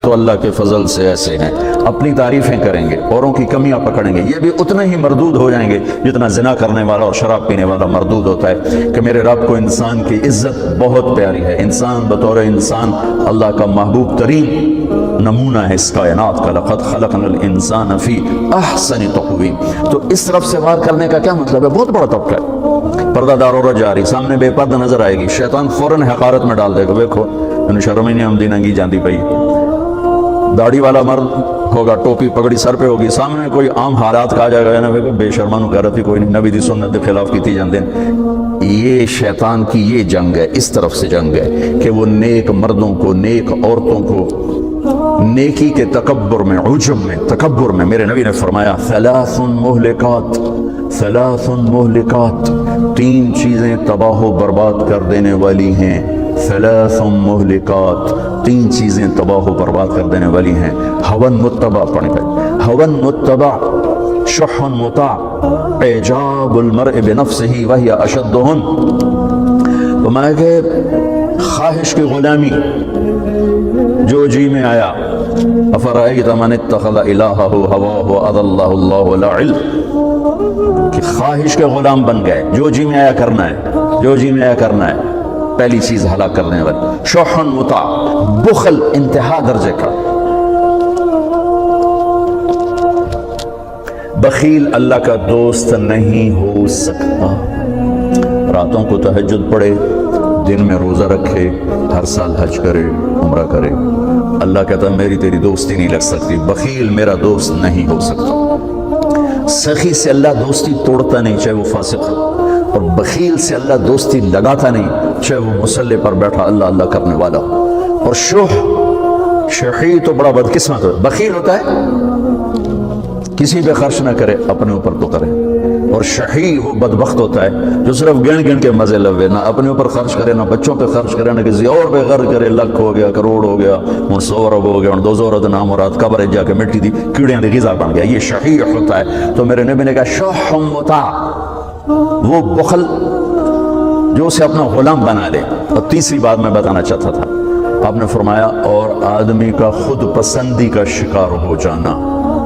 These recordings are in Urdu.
تو اللہ کے فضل سے ایسے ہیں، اپنی تعریفیں کریں گے، اوروں کی کمیاں پکڑیں گے، یہ بھی اتنے ہی مردود ہو جائیں گے جتنا زنا کرنے والا اور شراب پینے والا مردود ہوتا ہے کہ میرے رب کو انسان کی عزت بہت پیاری ہے۔ انسان بطور انسان اللہ کا محبوب ترین نمونہ ہے اس کائنات کا، لقد خلقنا الانسان فی احسن تقویم۔ تو اس طرف سے وار کرنے کا کیا مطلب ہے؟ بہت بڑا طبقہ ہے، پردہ دار عورت جا رہی، سامنے بے پردہ نظر آئے گی، شیطان فوراً حقارت میں ڈال دے گا، دیکھو انہیں شرم ہی نہیں آمدی ننگی جاندی پئی۔ داڑھی والا مرد ہوگا، ٹوپی پگڑی سر پہ ہوگی، سامنے کوئی عام حالات کہا جائے گا نا، بے شرمان غیرت ہی کوئی نہیں، نبی دی سنت کے خلاف کیتی جاندے ہیں۔ یہ شیطان کی یہ جنگ ہے، اس طرف سے جنگ ہے کہ وہ نیک مردوں کو، نیک عورتوں کو نیکی کے تکبر میں، عجب میں، تکبر میں، میرے نبی نے فرمایا ثلاث مہلکات، ثلاث مہلکات، تین چیزیں تباہ و برباد کر دینے والی ہیں، ثلاث مہلکات، تین چیزیں تباہ و برباد کر دینے والی ہیں۔ ہون متبع پڑھیں گے، ہون متبع، شح مطاع، اعجاب المرء بنفسه وهي اشدهن۔ تو میں کہ خواہش کی غلامی، جو جی میں آیا، افرأیت من اتخذ الہہ ہواہ واضلہ اللہ علی علم، کہ خواہش کے غلام بن گئے، جو جی میں آیا کرنا ہے، جو جی میں آیا کرنا ہے، پہلی چیز ہلاک کرنے والی۔ شح مطاع، بخل انتہا درجے کا، بخیل اللہ کا دوست نہیں ہو سکتا۔ راتوں کو تہجد پڑھے، دن میں روزہ رکھے، ہر سال حج کرے، عمرہ کرے، اللہ کہتا ہے میری تیری دوستی نہیں لگ سکتی، بخیل میرا دوست نہیں ہو سکتا۔ سخی سے اللہ دوستی توڑتا نہیں چاہے وہ فاسق ہو، اور بخیل سے اللہ دوستی لگاتا نہیں چاہے وہ مصلی پر بیٹھا اللہ اللہ کرنے والا ہو۔ اور شحی تو بڑا بدقسمت ہے، بخیل ہوتا ہے کسی پہ خرچ نہ کرے، اپنے اوپر تو کرے، اور شحی وہ بدبخت ہوتا ہے جو صرف گن گن کے مزے لوے، نہ اپنے اوپر خرچ کرے، نہ بچوں پہ خرچ کرے، نہ کسی اور پہ خرچ کرے، لاکھ ہو گیا، کروڑ ہو گیا، 100 ارب ہو گیا، 200 ارب نام مراد قبر جا کے مٹی دی کیڑیاں دی غذا بن گیا، یہ شحی ہوتا ہے۔ تو میرے نبی نے کہا شح مطاع، وہ بخل جو اسے اپنا غلام بنا لے۔ اور تیسری بات میں بتانا چاہتا تھا، آپ نے فرمایا اور آدمی کا خود پسندی کا شکار ہو جانا،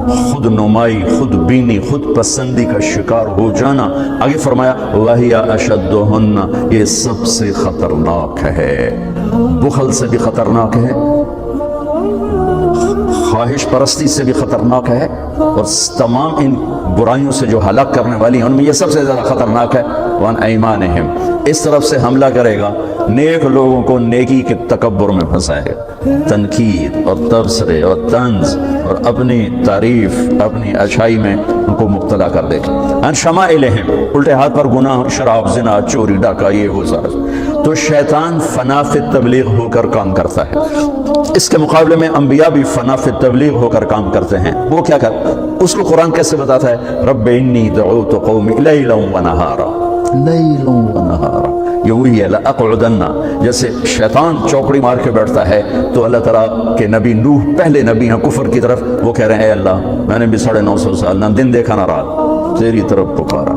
خود نمائی، خود بینی، خود پسندی کا شکار ہو جانا۔ آگے فرمایا وَهِيَ أَشَدُّهُنَّ، یہ سب سے خطرناک ہے، بخل سے بھی خطرناک ہے، خواہش پرستی سے بھی خطرناک ہے، اور تمام ان برائیوں سے جو ہلاک کرنے والی ہیں ان میں یہ سب سے زیادہ خطرناک ہے۔ وَعَنْ أَيْمَانِهِمْ، اس طرف سے حملہ کرے گا، نیک لوگوں کو نیکی کے تکبر میں پھنسائے گا، تنقید اور تبصرے اور طنز اور اپنی تعریف، اپنی اچھائی میں ان کو مبتلا کر دے گا۔ عن شمائلہم، الٹے ہاتھ پر گناہ، شراب، زنا، چوری، ڈاکہ، یہ وہ سارا۔ تو شیطان فنا فی تبلیغ ہو کر کام کرتا ہے، اس کے مقابلے میں انبیاء بھی فنا فی تبلیغ ہو کر کام کرتے ہیں۔ وہ کیا کرتا؟ اس کو قرآن کیسے بتاتا ہے؟ رب انی دعوت قومی لیلا ونہارا، لیلا ونہارا، یہ وہی ہے لأقعدن، جیسے شیطان چوکڑی مار کے بیٹھتا ہے تو اللہ تعالیٰ کے نبی نوح پہلے نبی ہیں کفر کی طرف، وہ کہہ رہے ہیں اے اللہ میں نے بھی 950 سال نہ دن دیکھا نہ رات تیری طرف پکارا۔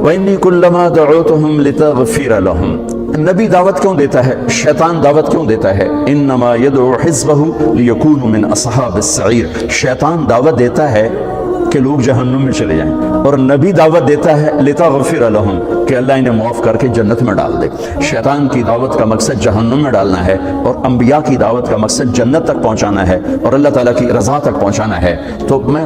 وَإِنِّي كُلَّمَا دَعُوتُهُمْ لِتَغْفِرَ لَهُمْ، نبی دعوت کیوں دیتا ہے؟ شیطان دعوت کیوں دیتا ہے؟ انما يدعو حزبه ليكونوا من اصحاب السعیر، شیطان دعوت دیتا ہے کہ لوگ جہنم میں چلے جائیں، اور نبی دعوت دیتا ہے لتغفر لہم، کہ اللہ انہیں معاف کر کے جنت میں ڈال دے۔ شیطان کی دعوت کا مقصد جہنم میں ڈالنا ہے، اور انبیاء کی دعوت کا مقصد جنت تک پہنچانا ہے اور اللہ تعالیٰ کی رضا تک پہنچانا ہے۔ تو میں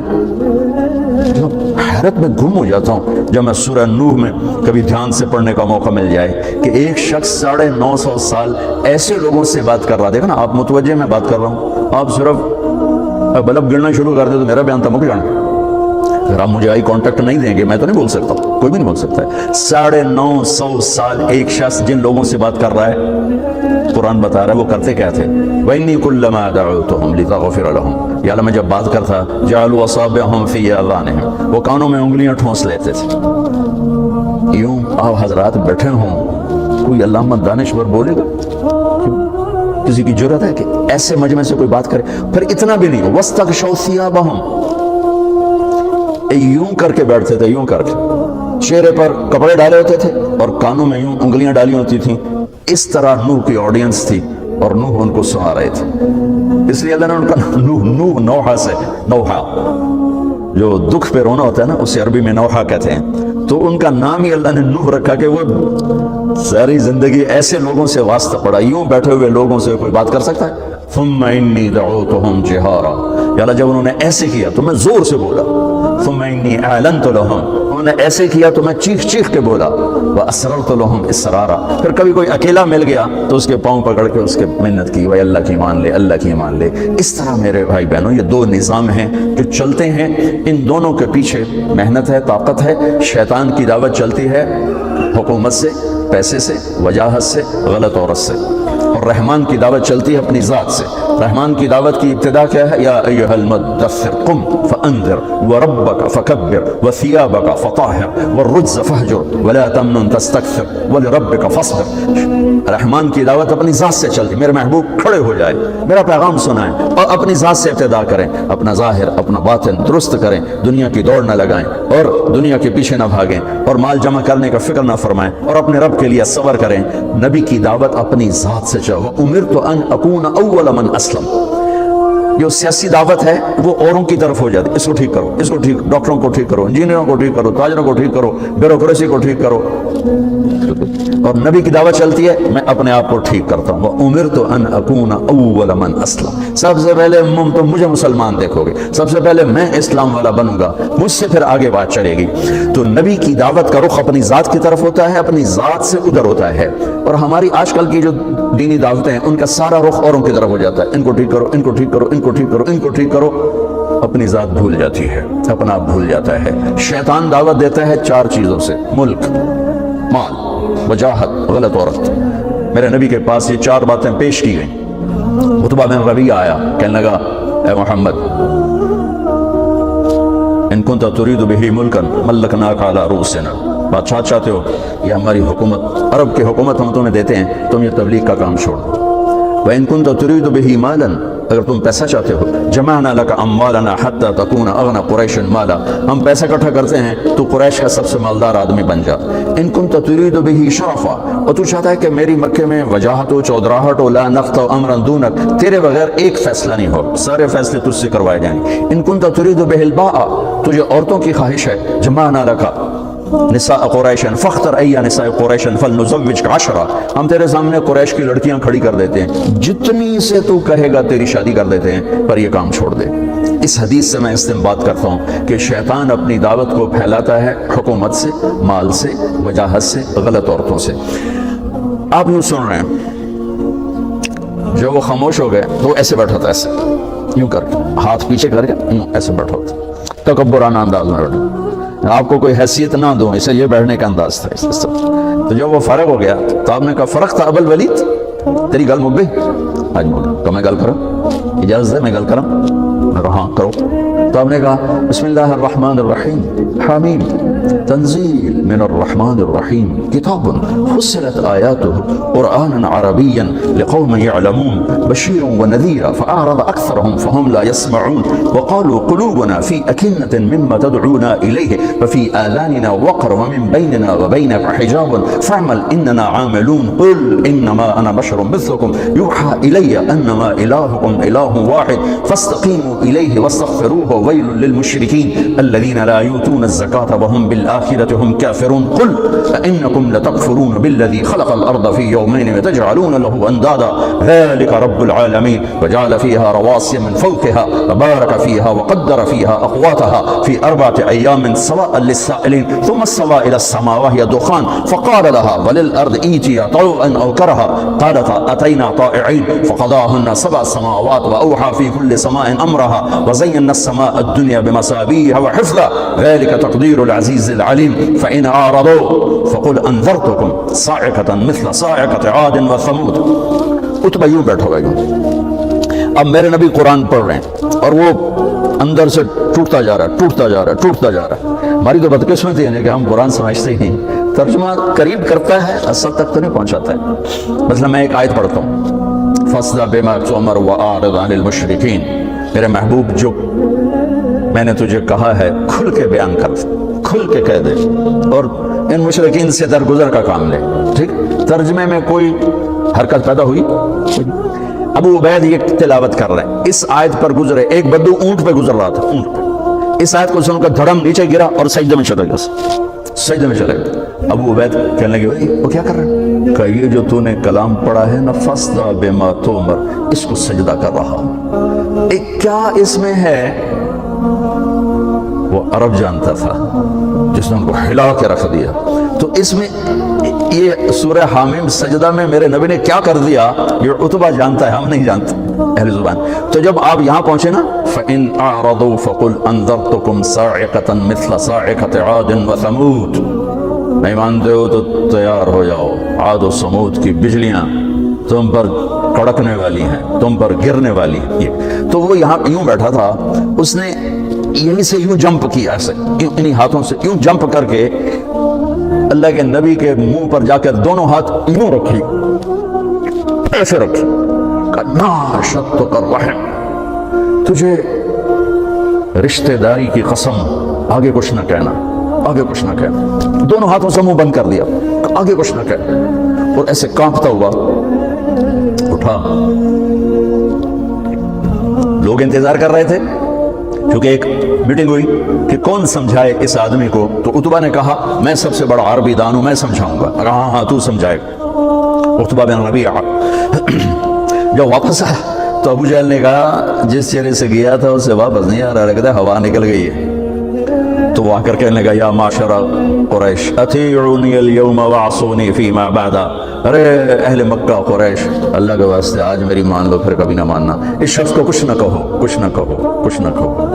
حیرت میں گم ہو جاتا ہوں جب میں سورہ نوح میں کبھی دھیان سے پڑھنے کا موقع مل جائے کہ ایک شخص 950 سال ایسے لوگوں سے بات کر رہا، دیکھا نا آپ متوجہ میں بات کر رہا ہوں، آپ صرف بلب گرنا شروع کر دے تو میرا بیان تمک جانا، اگر آپ مجھے آئی کانٹیکٹ نہیں دیں گے میں تو نہیں بول سکتا، کوئی بھی نہیں بول سکتا ہے۔ 950 سال ایک شخص جن لوگوں سے بات کر رہا ہے، قرآن بتا رہا ہے وہ کرتے کیا تھے؟ وَإِنِّي كُلَّمَا دَعُوتُهُمْ لِتَغْفِرَ لَهُمْ، یا اللہ میں جب بات کرتا جَعَلُوا أَصَابِعَهُمْ فِي آذَانِهِمْ، وہ کانوں میں انگلیاں ٹھونس لیتے تھے۔ یوں آپ حضرات بیٹھے ہوں، کوئی علامہ دانشور بولے گا؟ کسی کی جرت ہے کہ ایسے مجمع سے کوئی بات کرے؟ پھر اتنا بھی نہیں، وَاسْتَغْشَوْا ثِيَابَهُمْ، یوں کر کے بیٹھتے تھے، یوں کر کے چہرے پر کپڑے ڈالے ہوتے تھے اور کانوں میں یوں انگلیاں ڈالی ہوتی تھیں۔ اس طرح نوح کی آڈینس تھی اور نوح ان کو سنا رہے تھے۔ اس لیے اللہ نے ان کا نوح نوحہ سے، نوحہ جو دکھ پہ رونا ہوتا ہے نا اسے عربی میں نوحہ کہتے ہیں، تو ان کا نام ہی اللہ نے نوح رکھا کہ وہ ساری زندگی ایسے لوگوں سے واسطہ پڑا، یوں بیٹھے ہوئے لوگوں سے کوئی بات کر سکتا ہے؟ ثم انی دعوتہم جہارا، یا اللہ جب انہوں نے ایسے کیا تو میں زور سے بولا، ثم انی اعلنت لہم، انہوں نے ایسے کیا تو میں چیخ چیخ کے بولا، واسررت لہم اسرارا، پھر کبھی کوئی اکیلا مل گیا تو اس کے پاؤں پکڑ کے اس کے منت کی، وہ اللہ کی مان لے، اللہ کی مان لے۔ اس طرح میرے بھائی بہنوں یہ دو نظام ہیں جو چلتے ہیں، ان دونوں کے پیچھے محنت ہے، طاقت ہے۔ شیطان کی دعوت چلتی ہے حکومت سے، پیسے سے، وجاہت سے، غلط عورت سے، اور رحمان کی دعوت چلتی ہے اپنی ذات سے۔ رحمان کی دعوت کی ابتدا کیا ہے؟ یا ایھا المدثر قم فانذر وربک فکبر وثیابک فطہر والرجز فہجر ولا تمنن تستکثر ولربک فاصبر۔ رحمان کی دعوت اپنی ذات سے چلتی، میرے محبوب کھڑے ہو جائے، میرا پیغام سنائیں اور اپنی ذات سے ابتدا کریں، اپنا ظاہر اپنا باطن درست کریں، دنیا کی دوڑ نہ لگائیں اور دنیا کے پیچھے نہ بھاگیں اور مال جمع کرنے کا فکر نہ فرمائیں اور اپنے رب کے لیے صبر کریں۔ نبی کی دعوت اپنی ذات سے چاہو، امرت ان اکون اول من اسلم۔ جو سیاسی دعوت ہے وہ اوروں کی طرف ہو جاتی، اس کو ٹھیک کرو، اس کو ٹھیک، ڈاکٹروں کو ٹھیک کرو، انجینئروں کو ٹھیک کرو، تاجروں کو ٹھیک کرو، بیوروکریسی کو ٹھیک کرو، اور نبی کی دعوت چلتی ہے میں اپنے آپ کو ٹھیک کرتا ہوں، وَأُمِرْتُ أَنْ أَكُونَ أَوَّلَ مَنْ أَسْلَمَ۔ سب سے پہلے تم مجھے مسلمان دیکھو گے، سب سے پہلے میں اسلام والا بنوں گا، مجھ سے پھر آگے بات چلے گی۔ تو نبی کی دعوت کا رخ اپنی ذات کی طرف ہوتا ہے، اپنی ذات سے ادھر ہوتا ہے، اور ہماری آج کل کی جو دینی دعوتیں ہیں ان کا سارا رخ اوروں کی طرف ہو جاتا ہے، ان کو ٹھیک کرو، ان کو ٹھیک کرو، ان کو ٹھیک کرو، ان کو ٹھیک کرو، اپنی ذات بھول جاتی ہے، اپنا آپ بھول جاتا ہے۔ شیطان دعوت دیتا ہے چار چیزوں سے، ملک، مال، وجاہت، غلط عورت۔ میرے نبی کے پاس یہ چار باتیں پیش کی گئیں۔ عتبہ بن ربیعہ آیا، کہنے لگا اے محمد ان کنت ترید بہ ملکا ملکناک علی رؤوسنا، بادشاہ چاہتے ہو یہ ہماری حکومت، عرب کی حکومت ہم تمہیں دیتے ہیں، تم یہ تبلیغ کا کام چھوڑ دو۔ وَإِن كُنْتَ تُرِيدُ بِهِ مَالًا، اگر تم پیسہ چاہتے ہو، جمعنا لك اموالنا حتى تكون اغنى قریش مالا، ہم پیسہ اکٹھا کرتے ہیں تو قریش کا سب سے مالدار آدمی بن جا۔ ان كنت تريد به شرفا، اور تو چاہتا ہے کہ میری مکے میں وجاہت و چودراہٹ و لا نقطع امرا دونک، تیرے بغیر ایک فیصلہ نہیں ہو، سارے فیصلے تجھ سے کروائے جائیں۔ ان كنت تريد به الباء، تجھے عورتوں کی خواہش ہے، جمعنا لك نساء قریش فاختر ای نساء قریش فلنزوجک عشرہ، ہم تیرے سامنے قریش کی لڑکیاں کھڑی کر دیتے ہیں، جتنی سے تو کہے گا تیری شادی کر دیتے ہیں، پر یہ کام چھوڑ دے۔ اس حدیث سے میں استنباط کرتا ہوں کہ شیطان اپنی دعوت کو پھیلاتا ہے حکومت سے، مال سے، وجاہت سے، غلط عورتوں سے۔ آپ یوں سن رہے ہیں، جو وہ خاموش ہو گئے تو وہ ایسے بیٹھا تھا، ایسے یوں کر کے ہاتھ پیچھے کر کے یوں ایسے بیٹھا تھا، تکبرانہ انداز میں بیٹھا، آپ کو کوئی حیثیت نہ دوں، اسے یہ بیٹھنے کا انداز تھا۔ تو جب وہ فارغ ہو گیا تو آپ نے کہا فرق تھا ابو الولید، تیری گل مک گئی، آج مک گئی، تو میں گل کروں، اجازت ہے میں گل کروں؟ میں کہا ہاں کرو۔ تو آپ نے کہا بسم اللہ الرحمن الرحیم، حامیم تنزیل من الرحمن الرحیم، کتاب فصلت آیاته قرآنا عربیا لقوم يعلمون بشیر ونذیر فأعرض أكثرهم فهم لا يسمعون وقالوا قلوبنا في أكنة مما تدعونا إليه وفي آذاننا وقر ومن بيننا وبينك حجاب فاعمل إننا عاملون قل إنما أنا بشر مثلكم يوحى إلي أنما إلهكم إله واحد فاستقيموا إليه واستغفروه ويل للمشركين الذين لا يؤتون الزكاة وهم بالآخرة هم كافرون قل أئنكم لتكفرون بالذي خلق الأرض في يومين وتجعلون له أندادا ذلك رب العالمين وجعل فيها رواسي من فوقها وبارك فيها وقدر فيها أقواتها في 4 أيام سواء للسائلين ثم استوى إلى السماء وهي دخان فقال لها وللأرض ائتيا طوعا أو كرها قالتا أتينا طائعين فقضاهن 7 سماوات وأوحى في كل سماء أمرها وزينا السماء الدنيا بمصابيح وحفظا ذلك تقدير العزيز العليم فإن أعرضوا فقل أنذرتكم صاعقة مثل صاعقة عاد وثمود۔ اتبا یوں بیٹھو گا، اب میرے نبی قرآن پڑھ رہے ہیں اور وہ اندر سے ٹوٹتا جا رہا ہے، ٹوٹتا جا رہا ہے، ٹوٹتا جا رہا ہے۔ ہماری تو بدقسمتی ہے کہ ہم قرآن سمجھتے ہی نہیں، ترجمہ قریب کرتا ہے اصل تک تو نہیں پہنچاتا ہے۔ مثلا میں ایک آیت پڑھتا ہوں، فاصدع بما تؤمر واعرض عن المشرکین، میرے محبوب جو میں نے تجھے کہا ہے کھل کے بیان کر، کھل کے کہہ دے اور ان مشرکین سے درگزر کا کام لے۔ ٹھیک، ترجمے میں کوئی حرکت پیدا ہوئی؟ ابو عبید یہ تلاوت کر رہے ہیں، اس آیت پر گزرے، ایک بدو اونٹ پہ گزر رہا تھا، اونٹ پہ، اس آیت کو سن کر دھڑم نیچے گرا اور سجدے میں چلا گیا، سجدے میں چلا گیا۔ ابو عبید کہنے لگے بھائی وہ کیا کر رہے ہیں؟ کہ یہ جو تو نے کلام پڑھا ہے نا، فَاسْدَعْ بِمَا تُؤْمَرُ، اس کو سجدہ کر رہا ہوں۔ ایک کیا اس میں ہے؟ وہ عرب جانتا تھا جس نے ان کو ہلا کے رکھ دیا۔ تو اس میں یہ سورہ حامیم سجدہ میں میرے نبی نے کیا کر دیا یہ عتبہ جانتا ہے، ہم نہیں جانتے اہل زبان۔ تو جب آپ یہاں پہنچے نا، فَإِنْ أَعْرَضُوا فَقُلْ أَنذَرْتُكُمْ صَاعِقَةً مِثْلَ صَاعِقَةِ عَادٍ وَثَمُودَ، نہیں مانتے ہو تو تیار ہو جاؤ، عاد و سمود کی بجلیاں تم پر کڑکنے والی ہیں، تم پر گرنے والی ہیں۔ تو وہ یہاں یوں بیٹھا تھا، اس نے یہیں سے یوں جمپ کیا، ایسے انہی ہاتھوں سے یوں جمپ کر کے اللہ کے نبی کے منہ پر جا کر دونوں ہاتھ یوں رکھی، ایسے رکھی، کہا شتک الرحم، تجھے رشتہ داری کی قسم، آگے کچھ نہ کہنا، آگے کچھ نہ کہنا، دونوں ہاتھوں سے منہ بند کر دیا، آگے کچھ نہ کہنا، اور ایسے کانپتا ہوا اٹھا۔ لوگ انتظار کر رہے تھے کیونکہ ایک میٹنگ ہوئی کہ کون سمجھائے اس آدمی کو، تو عتبہ نے کہا میں سب سے بڑا عربی دان ہوں، میں سمجھاؤں گا۔ کہا ہاں تو سمجھائے گا۔ عتبہ بن ربیعہ جب واپس آیا تو ابو جہل نے کہا جس چہرے سے گیا تھا اس سے واپس نہیں آ رہا، لگتا ہے ہوا نکل گئی ہے۔ تو وہ آ کر کہنے لگا یا معاشر قریش اطیعونی اليوم وعصونی فیما بعد، ارے اہل مکہ قریش، اللہ کے واسطے آج میری مان لو، پھر کبھی نہ ماننا۔ اس شخص کو کچھ نہ کہو، کچھ نہ کہو، کچھ نہ کہو،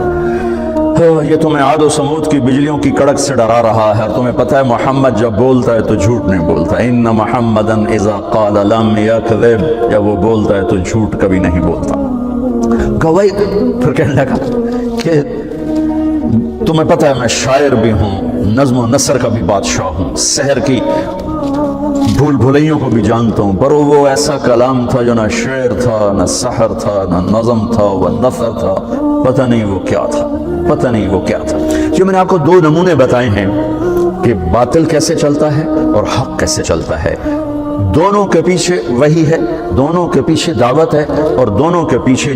یہ تمہیں عاد و سمود کی بجلیوں کی کڑک سے ڈرا رہا ہے، اور تمہیں پتہ ہے محمد جب بولتا ہے تو جھوٹ نہیں بولتا، ان محمدا اذا قال لم یکذب، جب وہ بولتا ہے تو جھوٹ کبھی نہیں بولتا۔ گواہی پھر کہنے لگا کہ تمہیں پتہ ہے میں شاعر بھی ہوں، نظم و نثر کا بھی بادشاہ ہوں، سحر کی بھول بھلیوں کو بھی جانتا ہوں، پر وہ ایسا کلام تھا جو نہ شعر تھا، نہ سحر تھا، نہ نظم تھا، وہ نثر تھا، پتہ نہیں وہ کیا تھا، پتہ نہیں وہ کیا تھا۔ جو میں نے آپ کو دو نمونے بتائے ہیں کہ باطل کیسے چلتا ہے اور حق کیسے چلتا ہے، دونوں کے پیچھے وحی ہے، دونوں کے پیچھے دعوت ہے، اور دونوں کے پیچھے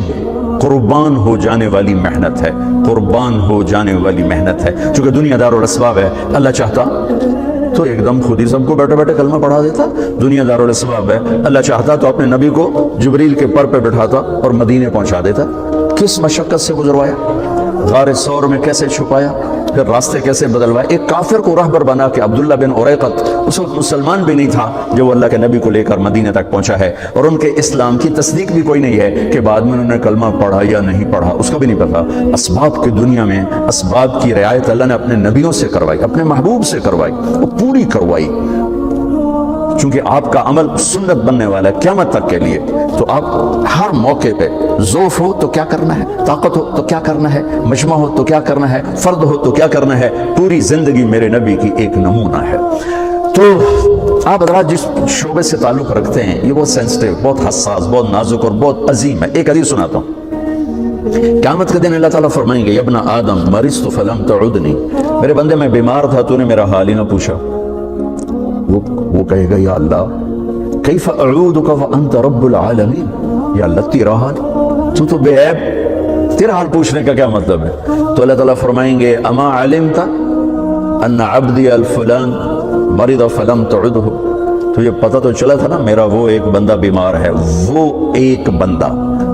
قربان ہو جانے والی محنت ہے، قربان ہو جانے والی محنت ہے۔ چونکہ دنیا دار الاسباب ہے، اللہ چاہتا تو ایک دم خود ہی سب کو بیٹھے بیٹھے کلمہ پڑھا دیتا، دنیا دار الاسباب ہے، اللہ چاہتا تو اپنے نبی کو جبریل کے پر پہ بٹھاتا اور مدینے پہنچا دیتا۔ کس مشقت سے گزروایا، غار ثور میں کیسے چھپایا، پھر راستے کیسے بدلوائے، ایک کافر کو راہبر بنا کے عبداللہ بن اریقط اس وقت مسلمان بھی نہیں تھا جو وہ اللہ کے نبی کو لے کر مدینے تک پہنچا ہے، اور ان کے اسلام کی تصدیق بھی کوئی نہیں ہے کہ بعد میں انہوں نے کلمہ پڑھا یا نہیں پڑھا، اس کو بھی نہیں پتا۔ اسباب کی دنیا میں اسباب کی رعایت اللہ نے اپنے نبیوں سے کروائی، اپنے محبوب سے کروائی، وہ پوری کروائی، چونکہ آپ کا عمل سنت بننے والا ہے قیامت تک کے لیے۔ تو آپ ہر موقع پہ ضعف ہو تو کیا کرنا ہے، طاقت ہو تو کیا کرنا ہے، مجمع ہو تو کیا کرنا ہے، فرد ہو تو کیا کرنا ہے، پوری زندگی میرے نبی کی ایک نمونہ ہے۔ تو آپ حضرات جس شعبے سے تعلق رکھتے ہیں یہ بہت سینسٹیو، بہت حساس، بہت نازک اور بہت عظیم ہے۔ ایک حدیث سناتا ہوں۔ قیامت کے دن اللہ تعالیٰ فرمائیں گے یا ابن آدم مرضت فلم تعدنی، میرے بندے میں بیمار تھا تو نے میرا حال ہی نہ پوچھا۔ وہ کہے گا یا اللہ کیف اعودک وانت رب العالمین، یا اللہ تیرا حال، تو بے عیب، تیرا حال پوچھنے کا کیا مطلب ہے؟ تو اللہ تعالیٰ فرمائیں گے اما علمت ان عبدی الفلان مرض فلم تعدہ، تو یہ پتہ تو چلا تھا نا میرا وہ ایک بندہ بیمار ہے، وہ ایک بندہ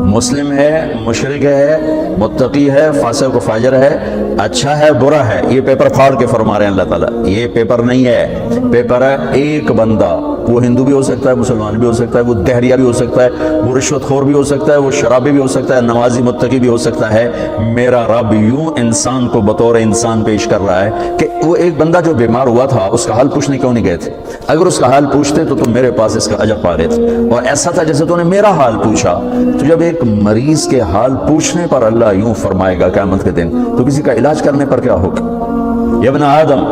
مسلم ہے، مشرک ہے، متقی ہے، فاسق و فاجر ہے، اچھا ہے، برا ہے، یہ پیپر پھاڑ کے فرما رہے ہیں اللہ تعالیٰ، یہ پیپر نہیں ہے، پیپر ہے ایک بندہ، وہ ہندو بھی ہو سکتا ہے، مسلمان بھی ہو سکتا ہے، وہ دہریہ بھی ہو سکتا ہے، وہ رشوت خور بھی ہو سکتا ہے، وہ شرابی بھی ہو سکتا ہے، نمازی متقی بھی ہو سکتا ہے۔ میرا رب یوں انسان کو بطور انسان پیش کر رہا ہے کہ وہ ایک بندہ جو بیمار ہوا تھا اس کا حال پوچھنے کیوں نہیں گئے تھے؟ اگر اس کا حال پوچھتے تو تم میرے پاس اس کا اجر پا رہے تھے، اور ایسا تھا جیسے تو نے میرا حال پوچھا۔ تو جب ایک مریض کے حال پوچھنے پر اللہ یوں فرمائے گا قیامت کے دن، تو کسی کا علاج کرنے پر کیا ہوگا؟ یا ابن آدم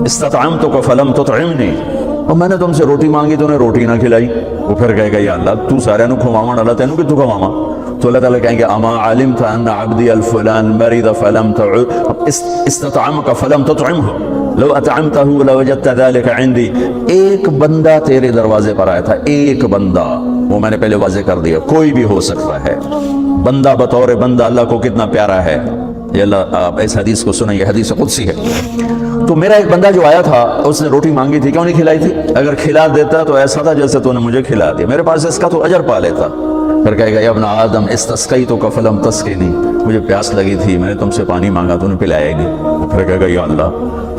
استطعمتک فلم تطعمنی، اور میں نے تم سے روٹی مانگی تو نے روٹی نہ کھلائی، وہ پھر کہے گا یا اللہ تو سارے نو کھواون اللہ تینوں کہ تو کھواواں؟ تو اللہ تعالیٰ کہیں گے اما علمت ان عبدی الفلان مرض فلم استطعمك فلم تطعمه لو اطعمته لوجدت ذلك عندي. ایک بندہ تیرے دروازے پر آیا تھا، ایک بندہ، وہ میں نے پہلے واضح کر دیا، کوئی بھی ہو سکتا ہے. بندہ بطور بندہ اللہ کو کتنا پیارا ہے. یہ اللہ، آپ اس حدیث کو سنیں، یہ حدیث قدسی ہے. تو میرا ایک بندہ جو آیا تھا اس نے روٹی مانگی تھی، کیوں نہیں کھلائی تھی؟ اگر کھلا دیتا تو ایسا تھا جیسے تو نے مجھے کھلا دیا، میرے پاس اس کا تو اجر پا لیتا. پھر کہے گا یا ابن آدم استسقیتک فلم تسقنی، مجھے پیاس لگی تھی، میں نے تم سے پانی مانگا تو نے پلایا ہی نہیں. پھر کہے گا یا اللہ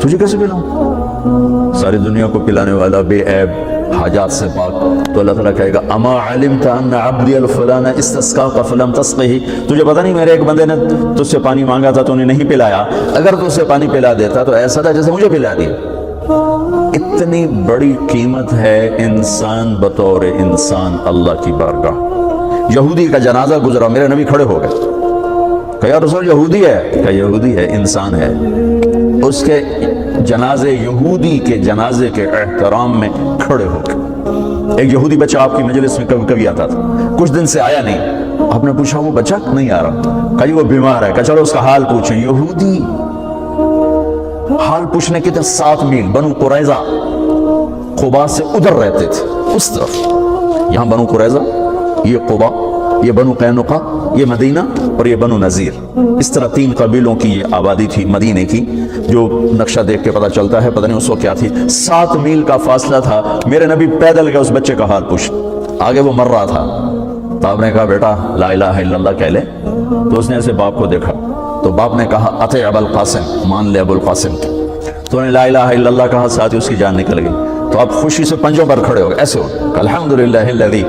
تجھے کیسے پلاؤں؟ ساری دنیا کو پلانے والا، بے عیب، حاجات سے پاک. تو اللہ تعالیٰ کہے گا اما علمت ان عبدی الفلان استسقاک فلم تسقہ، تجھے پتہ نہیں میرے ایک بندے نے تجھ سے پانی مانگا تھا تو نے نہیں پلایا، اگر تجھ سے پانی پلا دیتا تو ایسا تھا جیسے مجھے پلا دیا. اتنی بڑی قیمت ہے انسان بطور انسان اللہ کی بارگاہ. یہودی کا جنازہ گزرا، میرے نبی کھڑے ہو گئے، کہ یا رسول یہودی ہے؟ کہ یہودی ہے، انسان ہے. اس کے جنازے، یہودی کے جنازے کے احترام میں کھڑے ہو گئے. ایک یہودی بچہ آپ کی مجلس میں کبھی کبھی آتا تھا، کچھ دن سے آیا نہیں. آپ نے پوچھا وہ بچہ نہیں آ رہا، کہا وہ بیمار ہے. کہا چلو اس کا حال پوچھیں. یہودی حال پوچھنے کے تھے 7 میل، بنو قریظہ قبا سے ادھر رہتے تھے، اس طرف. یہاں بنو قریظہ، یہ قبا، یہ بنو قینقاع، یہ مدینہ، اور یہ بنو نذیر. اس طرح 3 قبیلوں کی یہ آبادی تھی مدینے کی، جو نقشہ دیکھ کے پتہ چلتا ہے، پتہ نہیں اس وقت کیا تھی. 7 میل کا فاصلہ تھا. میرے نبی پیدل گئے اس بچے کا حال پوچھ. آگے وہ مر رہا تھا، تو آپ نے کہا بیٹا لا الہ الا اللہ کہہ لے. تو اس نے ایسے باپ کو دیکھا، تو باپ نے کہا اطیع ابا القاسم، مان لے ابو القاسم کی. تو نے لا الہ الا اللہ کہا، ساتھ ہی اس کی جان نکل گئی. تو آپ خوشی سے پنجوں پر کھڑے ہو گئے، ایسے ہو الحمدللہ الذی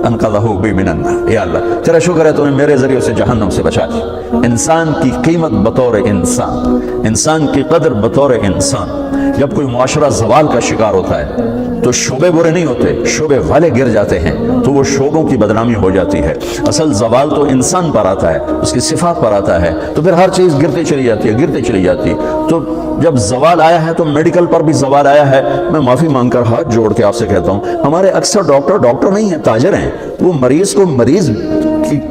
انقذہ بی من النار. یا اللہ تیرا شکر ہے تو نے میرے ذریعے سے جہنم سے بچا دی. انسان کی قیمت بطور انسان، انسان کی قدر بطور انسان. جب کوئی معاشرہ زوال کا شکار ہوتا ہے تو شعبے برے نہیں ہوتے، شعبے والے گر جاتے ہیں تو وہ شعبوں کی بدنامی ہو جاتی ہے. اصل زوال تو انسان پر آتا ہے، اس کی صفات پر آتا ہے، تو پھر ہر چیز گرتے چلی جاتی ہے، گرتے چلی جاتی ہے. تو جب زوال آیا ہے تو میڈیکل پر بھی زوال آیا ہے. میں معافی مانگ کر ہاتھ جوڑ کے آپ سے کہتا ہوں، ہمارے اکثر ڈاکٹر نہیں ہیں، تاجر ہیں. وہ مریض کو مریض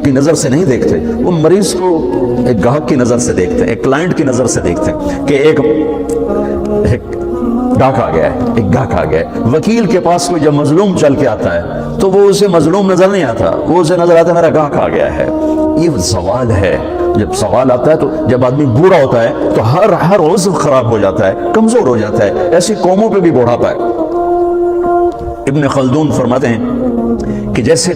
کی نظر سے نہیں دیکھتے، وہ مریض کو ایک گاہک کی نظر سے دیکھتے ہیں، ایک کلائنٹ کی نظر سے دیکھتے ہیں کہ ایک ڈاک آ گیا ہے، ایک گاہک آ گیا ہے. وکیل کے پاس کوئی جب مظلوم چل کے آتا ہے تو وہ اسے مظلوم نظر نہیں آتا، وہ اسے نظر آتا ہے میرا گاہک آ گیا ہے. یہ زوال ہے. جب سوال آتا ہے تو جب آدمی بوڑھا ہوتا ہے تو ہر عضو خراب ہو جاتا ہے، کمزور ہو جاتا ہے. ایسی قوموں پہ بھی بوڑھاپا ہے. ابن خلدون فرماتے ہیں کہ جیسے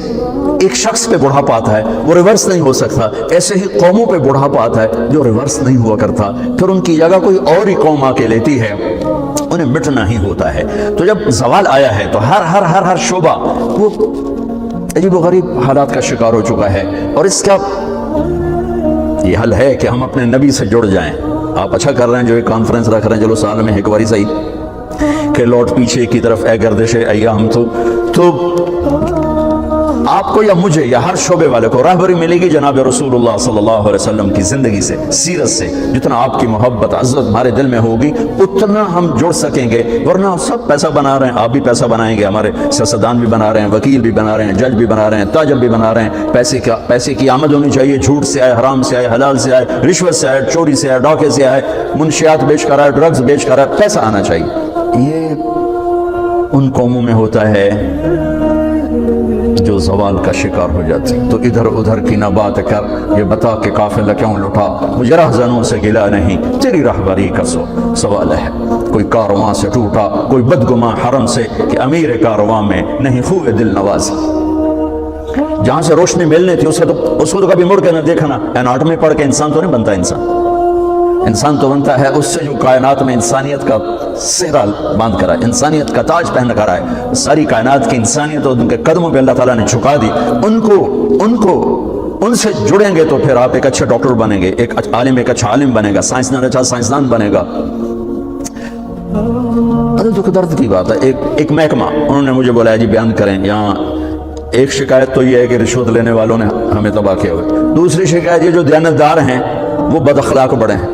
ایک شخص پہ بڑھاپا آتا ہے وہ ریورس نہیں ہو سکتا، ایسے ہی قوموں پہ بڑھاپا آتا ہے جو ریورس نہیں ہوا کرتا، پھر ان کی جگہ کوئی اور ہی قوم آ کے لیتی ہے، انہیں مٹنا ہی ہوتا ہے. تو جب زوال آیا ہے تو ہر شعبہ وہ عجیب و غریب حالات کا شکار ہو چکا ہے. اور اس کا یہ حل ہے کہ ہم اپنے نبی سے جڑ جائیں. آپ اچھا کر رہے ہیں جو ایک کانفرنس رکھ رہے ہیں، چلو سال میں ایک باری صحیح کہ لوٹ پیچھے کی طرف اے گردش ایام. تو آپ کو یا مجھے یا ہر شعبے والے کو راہبری ملے گی جناب رسول اللہ صلی اللہ علیہ وسلم کی زندگی سے، سیرت سے. جتنا آپ کی محبت عزت ہمارے دل میں ہوگی اتنا ہم جڑ سکیں گے. ورنہ سب پیسہ بنا رہے ہیں، آپ بھی پیسہ بنائیں گے، ہمارے سیاستدان بھی بنا رہے ہیں، وکیل بھی بنا رہے ہیں، جج بھی بنا رہے ہیں، تاجر بھی بنا رہے ہیں. پیسے کی آمد ہونی چاہیے، جھوٹ سے آئے، حرام سے آئے، حلال سے آئے، رشوت سے آئے، چوری سے آئے، ڈاکے سے آئے، منشیات بیچ کر آئے، ڈرگز بیچ کر آئے، پیسہ آنا چاہیے. یہ ان قوموں میں ہوتا ہے جو زوال کا شکار ہو جاتی. تو ادھر ادھر کی نہ بات کر، یہ بتا کہ قافلہ کیوں لٹا، مجھے رہزنوں سے گلا نہیں، تیری رہبری کا سوال ہے. کوئی کارواں سے ٹوٹا، کوئی بدگماں حرم سے، کہ امیر کارواں میں نہیں خوب دل نواز. جہاں سے روشنی ملنی تھی اس کو تو کبھی مڑ کے نہ دیکھنا. اناٹمی پڑھ کے انسان تو نہیں بنتا. انسان تو بنتا ہے اس سے جو کائنات میں انسانیت کا سہرا باندھ کرا ہے، انسانیت کا تاج پہن کرا ہے. ساری کائنات کی انسانیت ان کے قدموں پہ اللہ تعالیٰ نے جھکا دی. ان سے جڑیں گے تو پھر آپ ایک اچھے ڈاکٹر بنیں گے، ایک اچھا عالم بنے گا، سائنسدان اچھا سائنسدان بنے گا. دکھ درد کی بات ہے. ایک محکمہ انہوں نے مجھے بولا جی بیان کریں. یہاں ایک شکایت تو یہ ہے کہ رشوت لینے والوں نے ہمیں تباہ کیا ہوئے. دوسری شکایت یہ جو دیانتدار ہیں وہ بد اخلاق بڑے ہیں.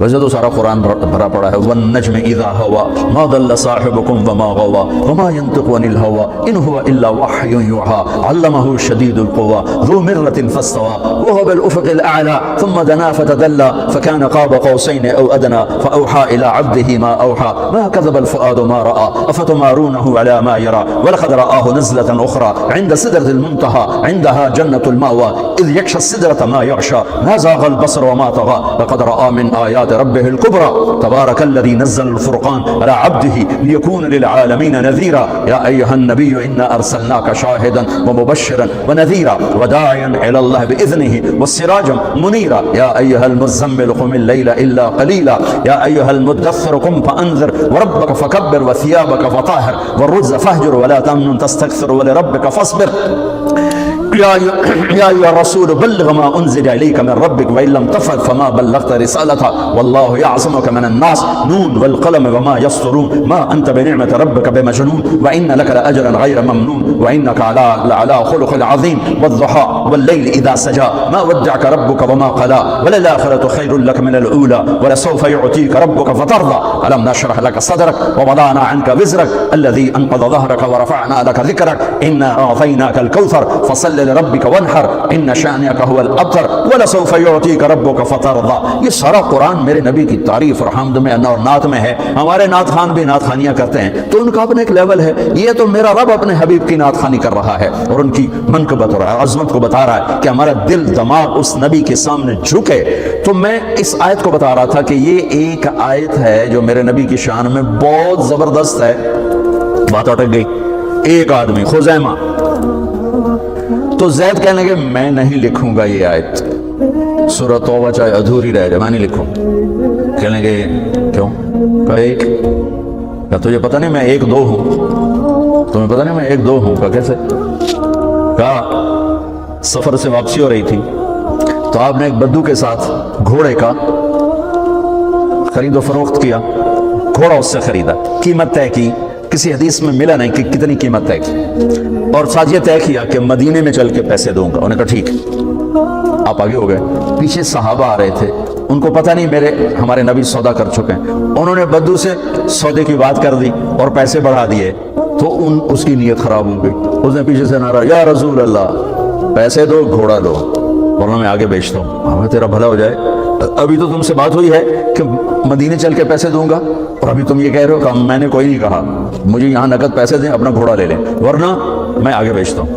ویسے تو سارا قرآن بھرا پڑا ہے والنجم اذا ہوا ما ضل صاحبكم وما غوا وما ينطق عن الهوى ان هو الا وحي يوحى علمه شديد القوى ذو مرة فاستوى وهو بالافق الاعلى ثم دنا فتدلى فكان قاب قوسين او ادنى فاوحى الى عبده ما اوحى ما كذب الفؤاد ما راى افتمارونه على ما يرى ولقد رآه نزلة اخرى عند سدرة المنتهى عندها جنة المأوى اذ يغشى السدرة ما يغشى ما زاغ البصر وما طغى لقد رأى من آيات ربه الكبرى تبارك الذي نزل الفرقان على عبده ليكون للعالمين نذيرا يا أيها النبي إنا أرسلناك شاهدا ومبشرا ونذيرا وداعيا إلى الله بإذنه والسراجا منيرا يا أيها المزمل قم الليل إلا قليلا يا أيها المدثر قم فأنذر وربك فكبر وثيابك فطهر والرجز فاهجر ولا تمنن تستكثر ولربك فاصبر يا أيها الرسول بلغ ما أنزل إليك من ربك وإن لم تفعل فما بلغت رسالته والله يعصمك من الناس نون والقلم وما يسطرون ما أنت بنعمة ربك بمجنون وإن لك لأجرا غير ممنون وإنك لعلى خلق عظيم والضحى والليل إذا سجى ما ودعك ربك وما قلى وللآخرة خير لك من الأولى ولسوف يعطيك ربك فترضى ألم نشرح لك صدرك ووضعنا عنك وزرك الذي أنقض ظهرك ورفعنا لك ذكرك إنا أعطيناك الكوثر فصل لربك وانحر ان شانئك هو الابتر ولسوف يعطيك ربك فترضى. یہ سارا قرآن میرے نبی کی تعریف اور حمد میں اور نعت میں ہے. ہمارے نعت خان بھی نعت خانیاں کرتے ہیں تو ان کا اپنا ایک لیول ہے. یہ تو میرا رب اپنے حبیب کی نعت خانی کر رہا ہے اور ان کی منقبت اور عظمت کو بتا رہا ہے کہ ہمارا دل دماغ اس نبی کے سامنے جھکے. تو میں اس آیت کو بتا رہا تھا کہ یہ ایک آیت ہے جو میرے نبی کی شان میں بہت زبردست ہے. بات اٹک گئی. ایک آدمی خزیمہ تو زید کہنے لگے میں نہیں لکھوں گا یہ آیت, سورہ توبہ چاہے ادھوری رہ جائے میں نہیں لکھوں. کہنے لگے کیوں؟ کہا ایک, کہا تجھے پتہ نہیں میں ایک دو ہوں؟ تمہیں پتہ نہیں میں ایک دو ہوں؟ کہا کیسے؟ کہا سفر سے واپسی ہو رہی تھی تو آپ نے ایک بدو کے ساتھ گھوڑے کا خرید و فروخت کیا. گھوڑا اس سے خریدا, قیمت طے کی, کسی حدیث میں ملا نہیں کہ کتنی قیمت طے کی, اور ساتھ یہ طے کیا کہ مدینے میں چل کے پیسے دوں گا. انہوں نے کہا ٹھیک. آپ آگے ہو گئے. پیچھے صحابہ آ رہے تھے, ان کو پتہ نہیں ہمارے نبی سودا کر چکے ہیں. انہوں نے بدو سے سودے کی بات کر دی اور پیسے بڑھا دیے تو اس کی نیت خراب ہو گئی. اس نے پیچھے سے نعرہ یا رسول اللہ پیسے دو گھوڑا دو ورنہ میں آگے بیچتا ہوں, تیرا بھلا ہو جائے. ابھی تو تم سے بات ہوئی ہے کہ مدینے چل کے پیسے دوں گا اور ابھی تم یہ کہہ رہے ہو کہ میں نے کوئی نہیں کہا, مجھے یہاں نقد پیسے دیں, اپنا گھوڑا لے لیں ورنہ میں آگے بیچتا ہوں.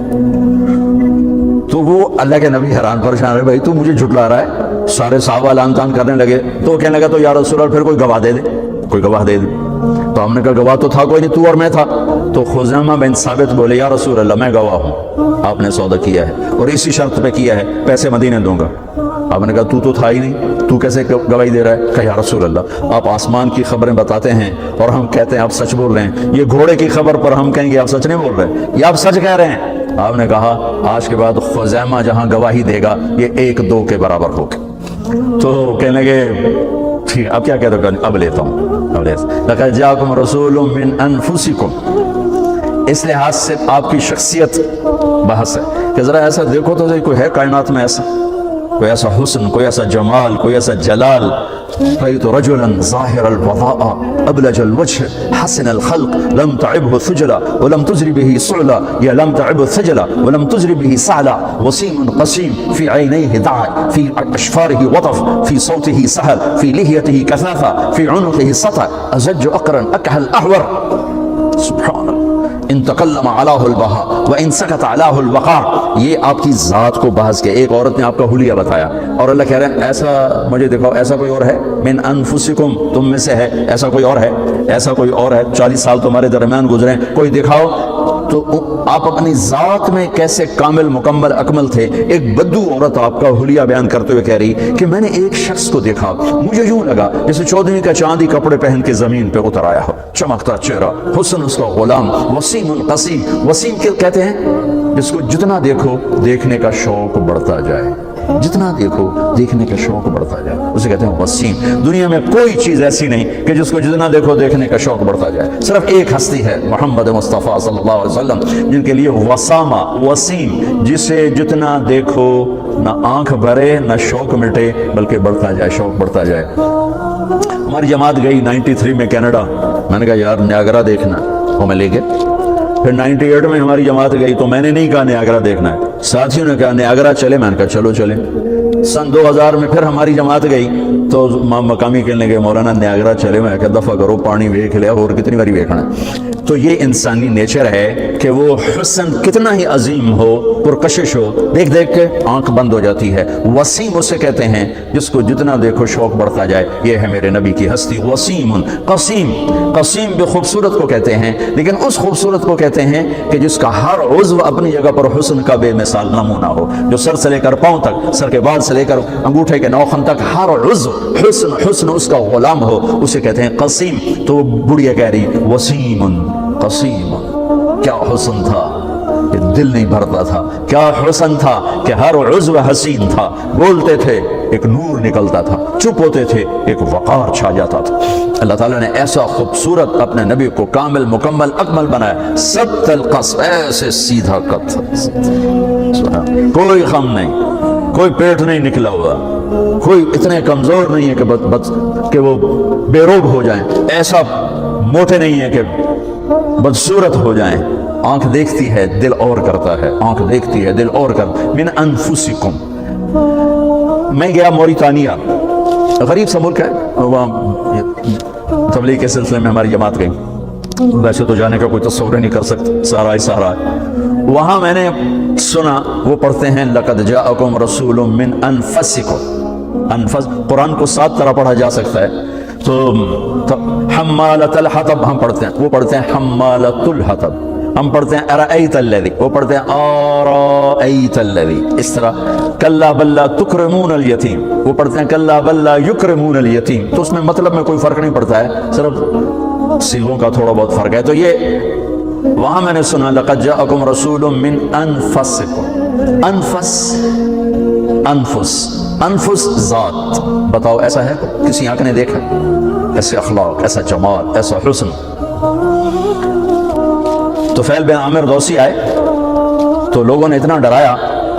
تو وہ اللہ کے نبی حیران پریشان رہے, بھائی تو مجھے جھٹلا رہا ہے. سارے صحابہ لان تان کرنے لگے تو کہنے لگا تو یا رسول اللہ پھر کوئی گواہ دے دے, کوئی گواہ دے دے. تو ہم نے کہا گواہ تو تھا کوئی نہیں, تو اور میں تھا. تو خزیمہ بن ثابت بولے یا رسول اللہ میں گواہ ہوں, آپ نے سودا کیا ہے اور اسی شرط پہ کیا ہے, پیسے مدینے دوں گا. آپ نے کہا تو تھا ہی نہیں, تو کیسے گواہی دے رہا ہے؟ کہا یا رسول اللہ آپ آسمان کی خبریں بتاتے ہیں اور ہم کہتے ہیں آپ سچ بول رہے ہیں, یہ گھوڑے کی خبر پر ہم کہیں گے آپ سچ نہیں بول رہے, یہ آپ سچ کہہ رہے ہیں. آپ نے کہا آج کے بعد خزیمہ جہاں گواہی دے گا یہ ایک دو کے برابر ہوگا. تو کہنے لگے ٹھیک اب کیا کہتے ہو؟ اب لیتا ہوں. لقد جاءکم رسول من انفسکم, اس لحاظ سے آپ کی شخصیت بحث ہے کہ ذرا ایسا دیکھو تو کوئی ہے کائنات میں ایسا, کوئی ایسا حسن, کوئی ایسا جمال, کوئی ایسا جلال. رأيت رجلا ظاهر الوضاء أبلج الوجه حسن الخلق لم تعبه ثجلا ولم تجري به صعلا, يا لم تعبه ثجلا ولم تجري به صعلا. وسيم قسيم في عينيه دعى في أشفاره وطف في صوته سهل في لحيته كثافة في عنقه سطع أزج أقرا أكحل أحور. سبحان اللہ. ان تکلم علیہ البہا و ان سکت علیہ الوقار. یہ آپ کی ذات کو بحث کے. ایک عورت نے آپ کا حلیہ بتایا اور اللہ کہہ رہے ہیں ایسا مجھے دکھاؤ, ایسا کوئی اور ہے من انفسکم, تم میں سے ہے, ایسا کوئی اور ہے, ایسا کوئی اور ہے. 40 سال تمہارے درمیان گزرے, کوئی دکھاؤ. تو آپ اپنی ذات میں کیسے کامل مکمل اکمل تھے. ایک بدو عورت آپ کا حلیہ بیان کرتے ہوئے کہہ رہی کہ میں نے ایک شخص کو دیکھا, مجھے یوں لگا جیسے 14ویں کا چاندی کپڑے پہن کے زمین پہ اتر آیا ہو, چمکتا چہرہ, حسن اس کا غلام, وسیم قسیم. وسیم کہتے ہیں جس کو جتنا دیکھو دیکھنے کا شوق بڑھتا جائے, جتنا دیکھو دیکھنے کا شوق بڑھتا جائے, اسے کہتے ہیں وسیم. دنیا میں کوئی چیز ایسی نہیں کہ جس کو جتنا دیکھو دیکھنے کا شوق بڑھتا جائے. صرف ایک ہستی ہے محمد مصطفیٰ صلی اللہ علیہ وسلم جن کے لیے وسامہ, وسیم, جسے جتنا دیکھو نہ آنکھ بھرے نہ شوق مٹے بلکہ بڑھتا جائے, شوق بڑھتا جائے. ہماری جماعت گئی 93 میں کینیڈا، میں نے کہا یار نیاگرا دیکھنا، وہ میں لے گئے۔ پھر 98 میں ہماری جماعت گئی تو میں نے نہیں کہا نیاگرا دیکھنا ہے، ساتھیوں نے کہا نیاگرا چلے، میں نے کہا چلو چلیں۔ سن 2000 میں پھر ہماری جماعت گئی تو مقامی کہنے لگے مولانا نیاگرا چلے، میں کہا دفعہ کرو، پانی ویکھ لیا اور کتنی باری ویکھنا ہے۔ تو یہ انسانی نیچر ہے کہ وہ حسن کتنا ہی عظیم ہو، پرکشش ہو، دیکھ دیکھ کے آنکھ بند ہو جاتی ہے۔ وسیم اسے کہتے ہیں جس کو جتنا دیکھو شوق بڑھتا جائے۔ یہ ہے میرے نبی کی ہستی، وسیم۔ قسیم، قسیم بھی خوبصورت کو کہتے ہیں، لیکن اس خوبصورت کو کہتے ہیں کہ جس کا ہر عضو اپنی جگہ پر حسن کا بے مثال نمونہ ہو، جو سر سے لے کر پاؤں تک، سر کے بال سے لے کر انگوٹھے کے نوخن تک ہر عضو حسن اس کا غلام ہو، اسے کہتے ہیں قسیم۔ تو بڑھیا کہہ رہی وسیم قسیم، کیا حسن تھا کہ دل نہیں بھرتا تھا، کیا حسن تھا کہ ہر عضو حسین تھا، بولتے تھے ایک نور نکلتا تھا، چپ ہوتے تھے ایک وقار چھا جاتا تھا۔ اللہ تعالیٰ نے ایسا خوبصورت اپنے نبی کو کامل مکمل اکمل بنایا، سبت القصب، ایسے سیدھا قد، کوئی غم نہیں، کوئی پیٹ نہیں نکلا ہوا، کوئی اتنے کمزور نہیں ہے کہ وہ بے روب ہو جائیں، ایسا موٹے نہیں ہے کہ بدصورت ہو جائیں۔ آنکھ دیکھتی ہے دل اور کرتا ہے، آنکھ دیکھتی ہے دل اور کرتا ہے۔ من انفسکم، میں گیا موریتانیہ، غریب سا ملک ہے، وہاں تبلیغ کے سلسلے میں ہماری جماعت گئی، ویسے تو جانے کا کوئی تصور نہیں کر سکتا، سارا ہی سارا ہے۔ وہاں میں نے سنا وہ پڑھتے ہیں لقد جاءکم رسول من انفسکم، انفس قرآن کو 7 طرح پڑھا جا سکتا ہے، تو حمالۃ الحطب ہم پڑھتے ہیں، وہ پڑھتے ہیں حمالۃ الحطب، ہم پڑھتے ہیں ارأیت الذی، وہ پڑھتے ہیں آرأیت الذی، اس طرح کلا بل لا تکرمون الیتیم، وہ پڑھتے ہیں کلا بل لا یکرمون الیتیم۔ تو اس میں مطلب میں کوئی فرق نہیں پڑتا ہے، صرف صیغوں کا تھوڑا بہت فرق ہے۔ تو یہ وہاں میں نے سنا لقد جاءکم رسول من انفسکم، انفس، انفس، انفس ذات، بتاؤ ایسا ہے کسی آنکھ نے دیکھا ایسے اخلاق، ایسا جمال، ایسا حسن؟ تو فیل بن عامر دوسی آئے تو لوگوں نے اتنا ڈرایا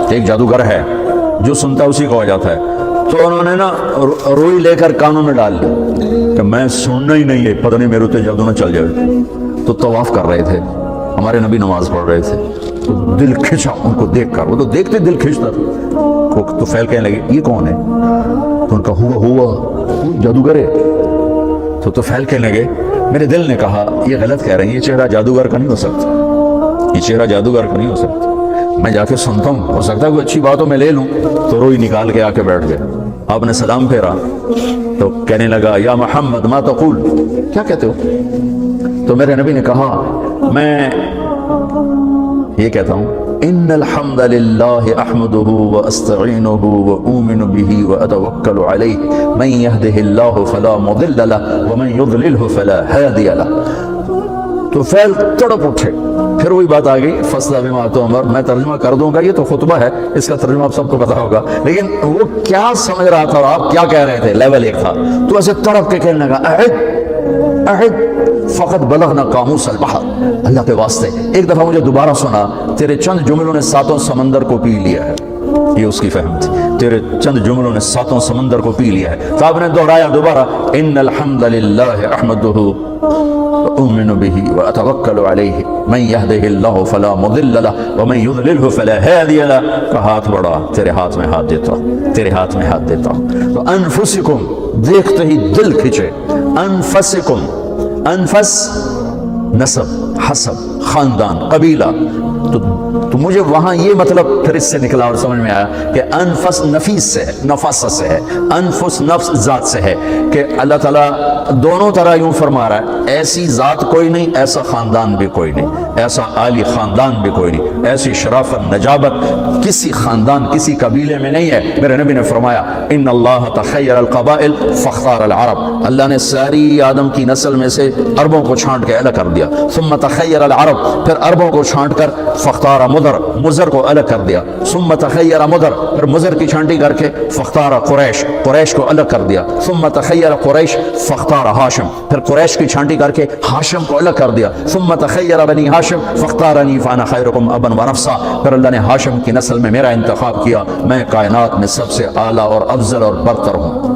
کہ ایک جادوگر ہے، جو سنتا اسی کو ہو جاتا ہے۔ تو انہوں نے نا روئی لے کر کانوں میں ڈال لی کہ میں سننا ہی نہیں ہے، پتہ نہیں میرے تے جادو نہ چل جائے۔ تو طواف کر رہے تھے، ہمارے نبی نماز پڑھ رہے تھے، تو دل کھچا ان کو دیکھ کر، وہ تو دیکھتے دل کھچتا تھا۔ تو فیل کہنے لگے یہ کون ہے؟ تو ان کا ہوا جادوگر ہے۔ تو فیل کہنے لگے میرے دل نے کہا یہ غلط کہہ رہے ہیں، یہ چہرہ جادوگر کا نہیں ہو سکتا، یہ چہرہ جادوگر کا نہیں ہو سکتا، میں جا کے سنتا ہوں، ہو سکتا ہے کوئی اچھی بات ہو میں لے لوں۔ تو روئی نکال کے آ کے بیٹھ گئے، آپ نے سلام پھیرا تو کہنے لگا یا محمد ما تقول، کیا کہتے ہو؟ تو میرے نبی نے کہا میں یہ کہتا ہوں ان الحمد للہ احمده واستعینه واؤمن به واتوکل علیہ من یهده اللہ فلا مضل له ومن یضلله فلا ہادی له۔ تو فیل تڑپ اٹھے، پھر وہی بات آ گئی فصل بما تؤمر، میں ترجمہ کر دوں گا، یہ تو خطبہ ہے، اس کا ترجمہ آپ سب کو پتا ہوگا، لیکن وہ کیا سمجھ رہا تھا اور آپ کیا کہہ رہے تھے، لیول ایک تھا۔ تو ایسے تڑپ کے کہنے لگا اعد اعد فقط بلغنا قاموس البحر، اللہ کے واسطے ایک دفعہ مجھے دوبارہ سنا، تیرے چند جملوں نے 7 سمندر کو پی لیا ہے، یہ اس کی فہم تھی، تیرے چند جملوں نے 7 سمندر کو پی لیا ہے۔ تو آپ نے دہرایا دوبارہ ان الحمد للہ احمده اؤمن به واتوکل علیہ من یهده اللہ فلا مضل له ومن یضلله فلا ہادی له، کا ہاتھ بڑھا، تیرے ہاتھ میں ہاتھ دیتا ہوں، تیرے ہاتھ میں ہاتھ دیتا ہوں۔ تو انفسکم، دیکھتے ہی دل کھچے، انفسکم، انفس نسب، حسب، خاندان، قبیلہ۔ تو مجھے وہاں یہ مطلب پھر اس سے نکلا اور سمجھ میں آیا کہ انفس نفیس سے ہے، نفس سے ہے، انفس نفس ذات سے ہے، کہ اللہ تعالیٰ دونوں طرح یوں فرما رہا ہے ایسی ذات کوئی نہیں، ایسا خاندان بھی کوئی نہیں، ایسا عالی خاندان بھی کوئی نہیں، ایسی شرافت نجابت کسی خاندان کسی قبیلے میں نہیں ہے۔ میرے نبی نے فرمایا ان اللہ تخیر القبائل فاختار العرب، اللہ نے ساری آدم کی نسل میں سے عربوں کو چھانٹ کے الگ کر دیا، ثم تخیر العرب، پھر عربوں کو چھانٹ کر فاختار مدر، مزر کو الگ کر دیا، ثم تخیر مدر، پھر مزر کی چھانٹی کر کے فاختار قریش، قریش کو الگ کر دیا، ثم تخیر قریش فاختار ہاشم، پھر قریش کی چھانٹی کر کے ہاشم کو الگ کر دیا، ثم تخیر بنی ہاشم فاختارنی فانا خیرکم ابا ونفسا، پھر اللہ نے ہاشم کی نسل میں میرا انتخاب کیا، میں کائنات میں سب سے اعلیٰ اور افضل اور برتر ہوں۔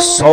100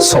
100।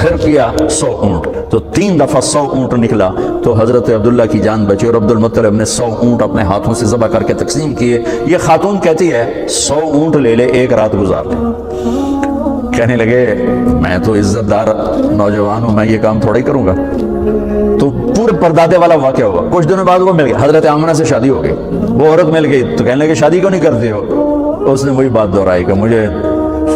پھر کیا 100 اونٹ، تو 3 دفعہ 100 اونٹ نکلا، تو حضرت عبداللہ کی جان بچی اور عبد المطلب نے 100 اونٹ اپنے ہاتھوں سے ذبح کر کے تقسیم کیے۔ یہ خاتون کہتی ہے 100 اونٹ لے لے، ایک رات گزار لے۔ کہنے لگے میں تو عزت دار نوجوان ہوں، میں یہ کام تھوڑا ہی کروں گا۔ تو پورے پردادے والا واقعہ ہوا۔ کچھ دنوں بعد وہ مل گیا، حضرت آمنہ سے شادی ہو گئی، وہ عورت مل گئی تو کہنے لگے شادی کیوں نہیں کرتے ہو؟ اس نے وہی بات دہرائی کہ مجھے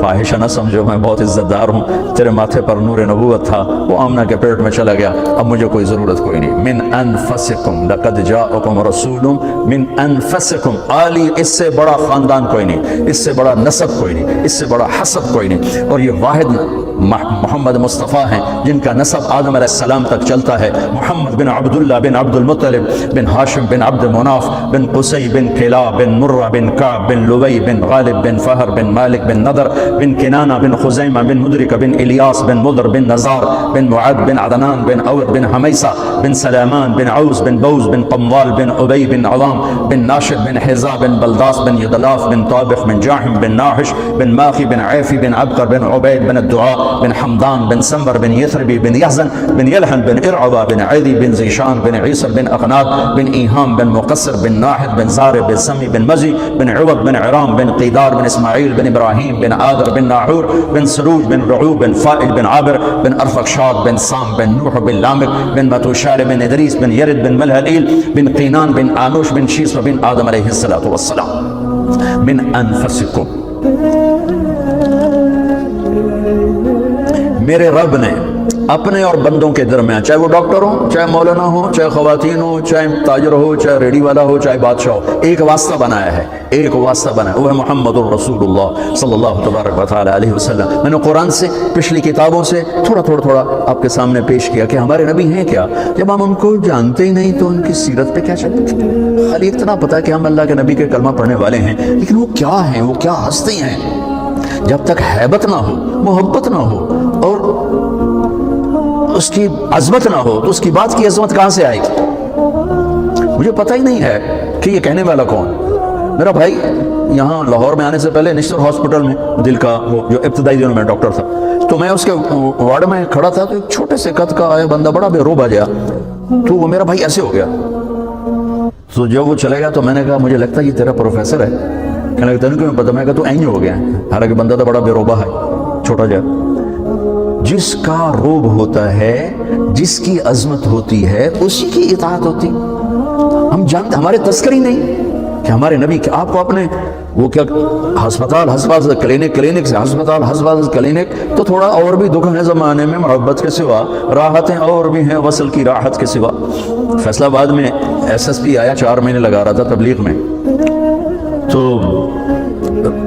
فاحشہ نہ سمجھو، میں بہت عزت دار ہوں، تیرے ماتھے پر نور نبوت تھا، وہ آمنہ کے پیٹ میں چلا گیا، اب مجھے کوئی ضرورت کوئی نہیں۔ من انفسکم لقد جاءکم رسول من انفسکم، عالی اس سے بڑا خاندان کوئی نہیں، اس سے بڑا نسب کوئی نہیں، اس سے بڑا حسب کوئی نہیں، اور یہ واحد محمد مصطفیٰ ہیں جن کا نسب آدم علیہ السلام تک چلتا ہے۔ محمد بن عبداللہ بن عبد المطلب بن ہاشم بن عبد مناف بن قصی بن کلاب بن مرہ بن کعب بن لوی بن غالب بن فہر بن مالک بن نضر بن کنانہ بن خزیمہ بن مدرک بن الیاس بن مضر بن نزار بن معد بن عدنان بن عود بن حمیسہ بن سلامان بن عوس بن بوز بن قموال بن عبی بن عوام بن ناشد بن حزا بن بلداس بن یدلاف بن طابخ بن جاحم بن ناحش بن ماخی بن عیفی بن عبقر بن عبید بن الدعاء بن حمدان بن سمبر بن یثربی بن یحزن بن یلحن بن ارعبا بن عیدی بن زیشان بن عیسر بن اقناد بن ایہام بن مقصر بن ناحد بن زار بن سمی بن مزی بن عوض بن عرام بن قیدار بن اسماعیل بن ابراہیم بن عادر بن ناحور بن سروج بن رعوب بن فائل بن عابر بن ارفخشاد بن سام بن نوح بن لامک بن متوشال بن ادریس بن یرد بن ملہلیل بن قینان بن آنوش بن شیس بن آدم علیہ السلام۔ من انفسکم، میرے رب نے اپنے اور بندوں کے درمیان، چاہے وہ ڈاکٹر ہو، چاہے مولانا ہو، چاہے خواتین ہو، چاہے تاجر ہو، چاہے ریڈی والا ہو، چاہے بادشاہ ہو، ایک واسطہ بنایا ہے، ایک واسطہ بنایا، وہ ہے محمد الرسول اللہ صلی اللہ تبارک و تعالی علیہ وسلم۔ میں نے قرآن سے، پچھلی کتابوں سے تھوڑا آپ کے سامنے پیش کیا کہ ہمارے نبی ہیں کیا۔ جب ہم ان کو جانتے ہی نہیں تو ان کی سیرت پہ کیا چلتے، خالی اتنا پتا کہ ہم اللہ کے نبی کے کلمہ پڑھنے والے ہیں، لیکن وہ کیا ہیں، وہ کیا ہستی ہیں۔ جب تک ہیبت نہ ہو، محبت نہ ہو اور اس کی عظمت نہ ہو تو اس کی بات کی عظمت کہاں سے آئے گی؟ مجھے پتہ ہی نہیں ہے کہ یہ کہنے والا کون۔ میرا بھائی یہاں لاہور میں آنے سے پہلے نشتر ہاسپٹل میں دل کا، وہ جو ابتدائی دنوں میں ڈاکٹر تھا، تو میں اس کے وارڈ میں کھڑا تھا تو ایک چھوٹے سے قد کا آیا بندہ، بڑا بے روب آ گیا، تو وہ میرا بھائی ایسے ہو گیا، تو جب وہ چلے گیا تو میں نے کہا مجھے لگتا ہے یہ تیرا پروفیسر ہے۔ کہنے لگا تینوں کیوں پتا؟ میں کہا تو اینج ہو گیا، حالانکہ بندہ تو بڑا بے روبہ ہے، چھوٹا جا۔ جس کا روب ہوتا ہے، جس کی عظمت ہوتی ہے، اسی کی اطاعت ہوتی۔ ہم جانتے، ہمارے تذکر ہی نہیں کہ ہمارے نبی کہ آپ کو اپنے وہ کیا ہسپتال کلینک سے ہسپتال کلینک، تو تھوڑا اور بھی دکھ ہے زمانے میں، محبت کے سوا راحتیں اور بھی ہیں، وصل کی راحت کے سوا۔ فیصل آباد میں SSP آیا، 4 مہینے لگا رہا تھا تبلیغ میں، تو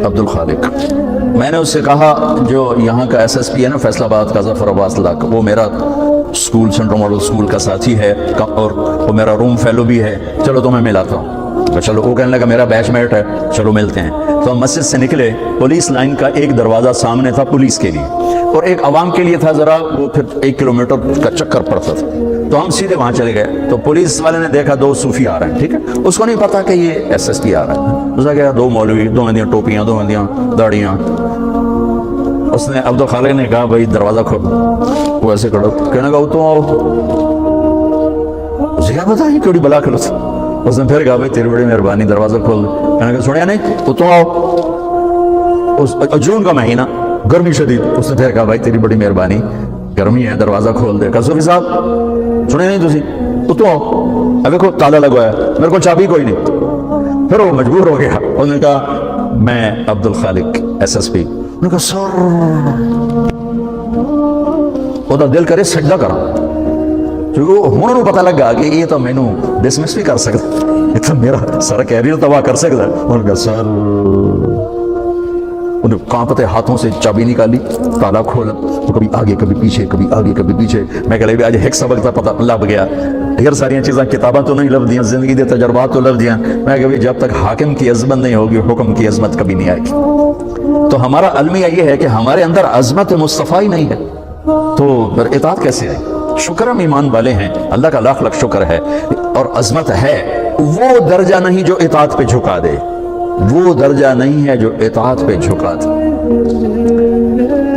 عبد الخالق، میں نے اس سے کہا جو یہاں کا SSP ہے نا فیصل آباد کا، ظفر عباس لاک، وہ میرا اسکول سینٹرل ماڈل اسکول کا ساتھی ہے اور وہ میرا روم فیلو بھی ہے، چلو تو میں ملاتا ہوں۔ چلو، وہ کہنے لگا میرا بیچ میٹ ہے، چلو ملتے ہیں۔ تو ہم مسجد سے نکلے، پولیس لائن کا ایک دروازہ سامنے تھا پولیس کے لیے اور ایک عوام کے لیے تھا، ذرا وہ پھر 1 کلومیٹر کا چکر پڑتا تھا، تو ہم سیدھے وہاں چلے گئے۔ تو پولیس والے نے دیکھا 2 صوفی آ رہے ہیں، ٹھیک ہے، اس کو نہیں پتا کہ یہ SSP آ رہا ہے، اس نے کہا 2 مولوی، 2 بندیاں ٹوپیاں، 2 بندیاں داڑیاں۔ اس نے عبد الخالق نے کہا بھائی دروازہ کھولو، وہ ایسے کھڑا، کہنے لگا تو آؤ، اسے کیا پتا یہ کیڑی بلا کھلو تھا۔ اس نے پھر کہا بھائی تیری بڑی مہربانی، دروازہ کھول دے۔ کہنے لگا سنیا نہیں، تو آؤ، جون کا مہینہ، گرمی شدید۔ اس نے پھر کہا بھائی تیری بڑی مہربانی، گرمی ہے، دروازہ کھول دے۔ کہا صوفی صاحب سنیا نہیں تسی، تو آؤ، اب دیکھو تالا لگوایا، میرے کو چابی کوئی نہیں۔ پھر وہ مجبور ہو گیا، اس نے کہا میں عبد الخالق SSP۔ انہوں نے کہا سر، وہ دل کرے سجدہ کرا، ہوں انہوں پتا لگا کہ یہ تو مینو ڈسمس بھی کر سکتا، یہ تو میرا سارا کیریئر تباہ کر سکتا ہے۔ انہوں نے کہا سر، انہیں کانپتے ہاتھوں سے چابی نکالی، تالا کھولا، تو کبھی آگے کبھی پیچھے، کبھی آگے کبھی پیچھے۔ میں کہہ آج ایک سبق تھا پتہ لب گیا، ڈھیر ساری چیزاں کتاباں تو نہیں لب دیا، زندگی دے تجربات تو لب دیا۔ میں کہ جب تک حاکم کی عظمت نہیں ہوگی، حکم کی عظمت کبھی نہیں آئے گی۔ تو ہمارا المیہ یہ ہے کہ ہمارے اندر عظمت مصطفیٰ ہی نہیں ہے، تو پھر اطاعت کیسے آئے؟ شکر ہم ایمان والے ہیں، اللہ کا لاکھ لاکھ شکر ہے، اور عظمت ہے، وہ درجہ نہیں جو اطاعت پہ جھکا دے، وہ درجہ نہیں ہے جو اطاعت پہ جھکا دے۔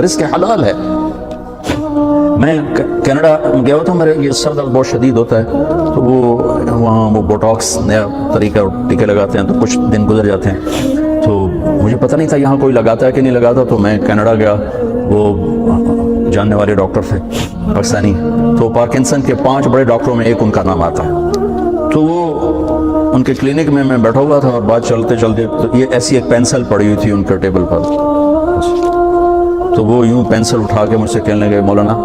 رزق حلال ہے. میں کینیڈا گیا ہوا تھا، میرے یہ سر درد بہت شدید ہوتا ہے، تو وہاں وہ بوٹاکس نیا طریقہ ٹیکے لگاتے ہیں، تو کچھ دن گزر جاتے ہیں، تو مجھے پتہ نہیں تھا یہاں کوئی لگاتا ہے کہ نہیں لگاتا. تو میں کینیڈا گیا، وہ جاننے والے ڈاکٹر تھے پاکستانی، تو پارکنسن کے 5 بڑے ڈاکٹروں میں ایک ان کا نام آتا ہے. تو وہ ان کے کلینک میں بیٹھا ہوا تھا، اور بات چلتے چلتے تو یہ ایسی ایک پینسل پڑی ہوئی تھی ان کے ٹیبل پر، تو وہ یوں پینسل اٹھا کے مجھ سے کہنے لگے مولانا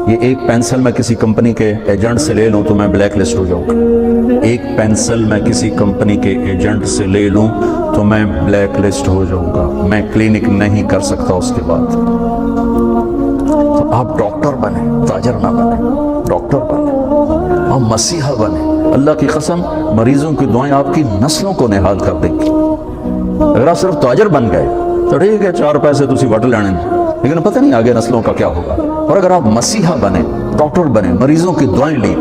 یہ ایک پینسل میں کسی کمپنی کے ایجنٹ سے لے لوں تو میں بلیک لسٹ ہو جاؤں گا، ایک پینسل میں کسی کمپنی کے ایجنٹ سے لے لوں تو میں بلیک لسٹ ہو جاؤں گا، میں کلینک نہیں کر سکتا اس کے بعد. تو آپ ڈاکٹر بنے، تاجر نہ بنے، ڈاکٹر بنے، آپ مسیحا بنے. اللہ کی قسم مریضوں کی دعائیں آپ کی نسلوں کو نہال کر دیں گی. اگر آپ صرف تاجر بن گئے تو ٹھیک ہے 4 پیسے تسی وٹ لینے، لیکن پتہ نہیں آگے نسلوں کا کیا ہوگا. اور اگر آپ مسیحا بنے، ڈاکٹر بنے، مریضوں کی دعائیں لیں،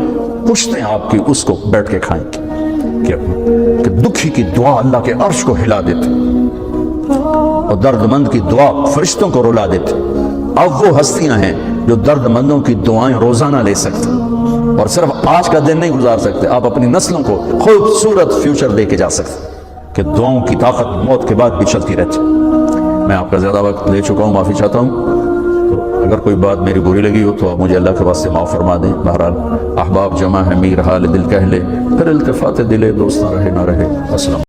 پشتیں آپ کی اس کو بیٹھ کے کھائیں کہ دکھی کی دعا اللہ کے عرش کو ہلا دیتے، اور درد مند کی دعا فرشتوں کو رلا دیتے. اب وہ ہستیاں ہیں جو درد مندوں کی دعائیں روزانہ لے سکتے، اور صرف آج کا دن نہیں گزار سکتے، آپ اپنی نسلوں کو خوبصورت فیوچر دے کے جا سکتے کہ دعاؤں کی طاقت موت کے بعد بھی چلتی رہتی. میں آپ کا زیادہ وقت لے چکا ہوں، معافی چاہتا ہوں. تو اگر کوئی بات میری بری لگی ہو تو آپ مجھے اللہ کے واسطے معاف فرما دیں. بہرحال احباب جمع ہے، میر حال دل کہہ لے، پھر التفات دلے دوست نہ رہے نہ رہے. السلام.